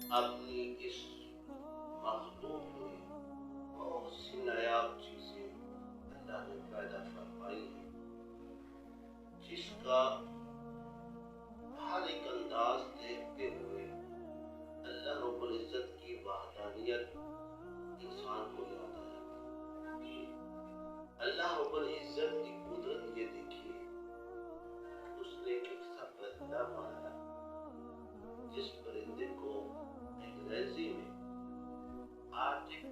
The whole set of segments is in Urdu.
اپنی اس مخلوق میں بہت سی نایاب چیزیں اللہ نے پیدا فرمائی ہیں، جس کا ہر ایک انداز دیکھتے ہوئے اللہ رب العزت کی وحدانیت انسان کو یاد آ جاتی ہے۔ اللہ رب العزت کی قدرت یہ دیکھیے، اس نے ایک ایسا پرندہ بنایا جس پرندے کو انگریزی میں آرٹک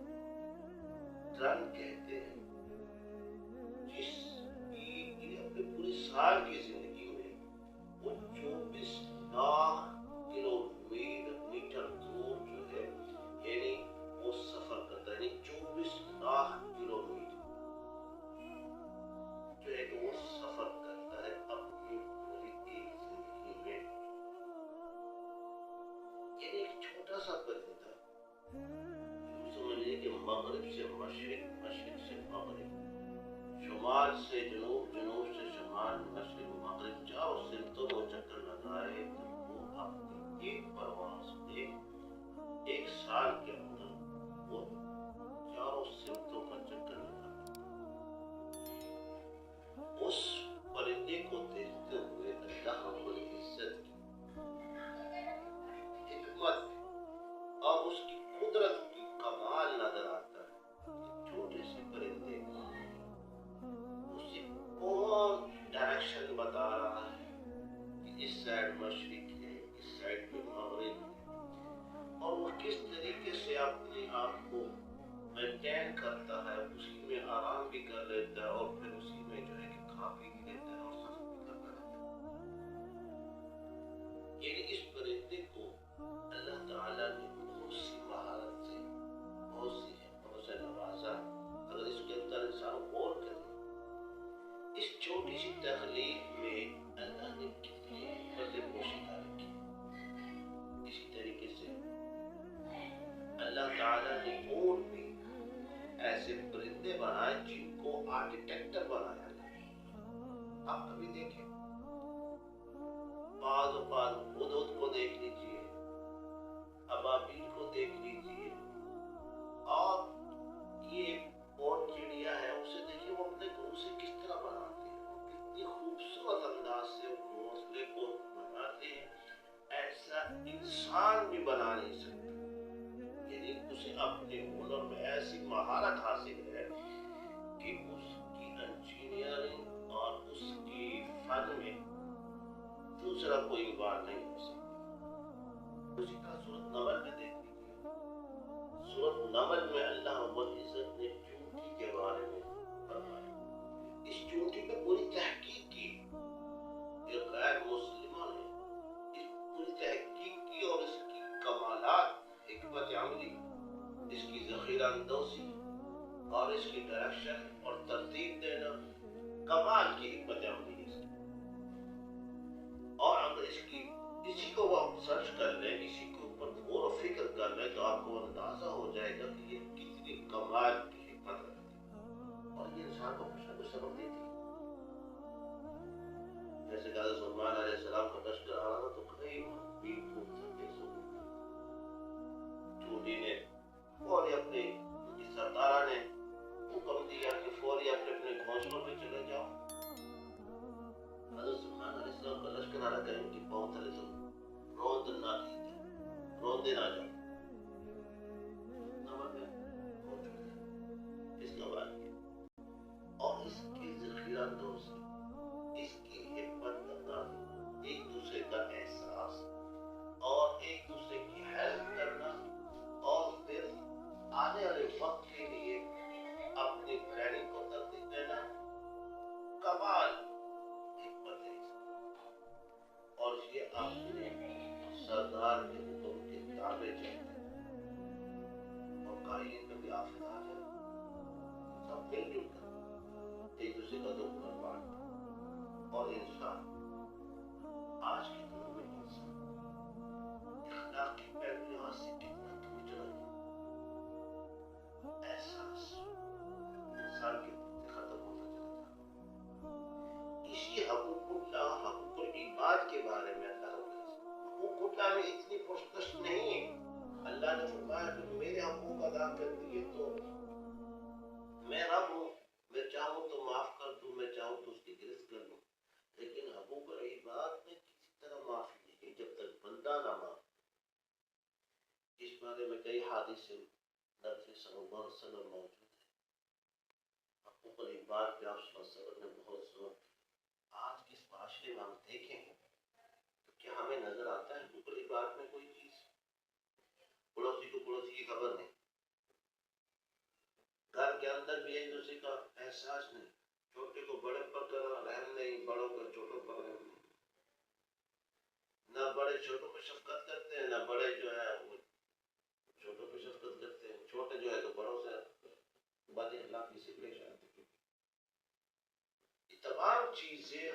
ٹرن کہتے ہیں، جس کی اپنے پورے سال کی زندگی میں وہ 24 لاکھ کلو میٹر دور جو ہے، یعنی وہ سفر کرتا ہے، یعنی 24 لاکھ کلو میٹر جو ہے کہ وہ سفر کرتا ہے اپنی پوری ایک زندگی میں۔ یعنی ایک چھوٹا سا پرندہ، یوں سمجھیے کہ مغرب سے مشرق، مشرق سے مغرب، شمال سے جنوب، جنوب سے شمال، مشرق مغرب، چاروں سمتوں میں چکر لگائے تو وہ اپنی ایک پرواز میں ایک سال کے اندر وہ چاروں سمتوں کا چکر لگا۔ اس پرندے کو دیکھتے ہوئے اللہ رب العزت کی حکمت اور اس کی قدرت کی کمال نظر آتا ہے۔ چھوٹے سے پرندے اسے کون ڈائریکشن بتا رہا ہے کہ اس سائڈ مشرق ہے، اس سائڈ پہ مغرب ہے، اور وہ کس طریقے سے اپنے آپ کو مینٹین کرتا ہے، اسی میں آرام بھی کر لیتا ہے اور پھر اسی میں جو ہے کہ کھا پی لیتا ہے اور سفر بھی کرتا رہتا ہے۔ یعنی اس پرندے کو اللہ تعالیٰ نے بہت سی مہارت سے، بہت سی حکمتوں سے نوازا۔ اگر اس کے اندر انسان غور کرے، اس چھوٹی سی تخلیق میں اللہ نے کتنی حکمتیں پوشیدہ رکھی۔ اسی طریقے سے اللہ تعالیٰ نے اور بھی ایسے پرندے بنائے جن کو آرکیٹیکچر بنایا گیا۔ آپ کبھی دیکھیں، بعض اوقات ہدہد کو دیکھ لیجیے، ابابیل کو دیکھ لیجیے، اور یہ اور چڑیا ہے، اسے دیکھیے وہ اپنے گھونسلے کس طرح بناتے ہیں، وہ کتنی خوبصورت انداز سے گھونسلے کو بناتے ہیں، ایسا انسان بھی بنا نہیں سکتا۔ یعنی اسے اپنے ہنر میں ایسی مہارت حاصل ہے کہ اس کی انجینئرنگ اور اس کی فن میں دوسرا کوئی بار نہیں ہو سکتا۔ اسی طرح سورۃ نمل میں دیکھ لیجیے، سورۃ نمل میں اللہ رب العزت نے چونٹی کے بارے میں فرمایا۔ اس چونٹی پہ پوری تحقیق کی، یہ غیر مسلموں نے اس پوری تحقیق کی اور اس کی کمالات، حکمت عملی، اس کی ذخیرہ اندوزی اور اس کی ڈائریکشن اور ترتیب دینا، کمال کی حکمت عملی ہے اس کی۔ اور اگر اسی کو وہ سرچ کر لیں، اسی کے اوپر غور و فکر کر لیں، تو آپ کو اندازہ ہو جائے گا کہ یہ کتنی کمال کی حکمت رکھتی ہے، اور یہ انسان کو کچھ نہ کچھ سبق دیتی ہے۔ جیسے کہ حضرت سلیمان علیہ السلام کا لشکر آ رہا تھا تو کئی بھی خوب تھکے سو چونٹی نے فوری اپنے سردارہ نے حکم دیا کہ فوری اپنے اپنے گھونسلوں پہ چلے جاؤ۔ حضرت سلیمان علیہ السلام کا لشکر آ رہا تھا، ان کی پاؤں تلے تو روندے نہ جاؤ۔ نمل میں پہنچ گیا اس کا واقعہ، اور اس کی ذخیرہ اندوزی، اس کی حکمت اندازی، ایک دوسرے کا احساس اور ایک دوسرے کی ہیلپ کرنا، اور پھر آنے والے وقت کے لیے اپنی پلاننگ کو ترتیب دینا، کمال حکمت ہے اس کی۔ اور یہ اپنے سردار کے حکم کے تابع چلتے ہیں، اور قائلین میں بھی آفت آ جائے، سب مل جل کر ایک دوسرے کا دکھ پر بانٹتے ہیں۔ اور انسان آج کے دور میں انسان اخلاقی پہلوؤں سے کتنا دور چلا گیا، احساس انسان کے پرتی ختم ہوتا چلا جا رہا۔ اسی حقوق اللہ، حقوق العباد کے بارے میں اللہ حقوق اللہ میں اتنی پرکش نہیں ہے، اللہ نے فرمایا کہ میرے حقوق ادا کر دیے تو میں رب ہوں، میں چاہوں تو معاف کر دوں، میں چاہوں تو اس کی گرفت کر دوں، لیکن حقوق العباد میں کسی طرح معافی نہیں جب تک بندہ نہ معاف۔ اس بارے میں کئی حادثے نبی صلی اللہ علیہ وسلم موجود ہیں۔ حقوق العباد پہ آپ صلی اللہ علیہ وسلم نے بہت زور دیا۔ آج کے اس معاشرے میں ہم دیکھیں تو کیا ہمیں نظر آتا ہے حقوق العباد میں کوئی چیز؟ پڑوسی کو پڑوسی کی خبر نہیں، گھر کے اندر بھی ایک دوسرے کا احساس نہیں، چھوٹے کو بڑے پر رحم نہیں، بڑوں کو چھوٹوں پر رحم نہیں، نہ بڑے چھوٹوں کو شفقت کرتے ہیں، نہ بڑے جو ہے وہ چھوٹوں کو شفقت کرتے ہیں، چھوٹے جو ہے تو بڑوں سے بد اخلاقی سے پیش آتے ہیں۔ یہ تمام چیزیں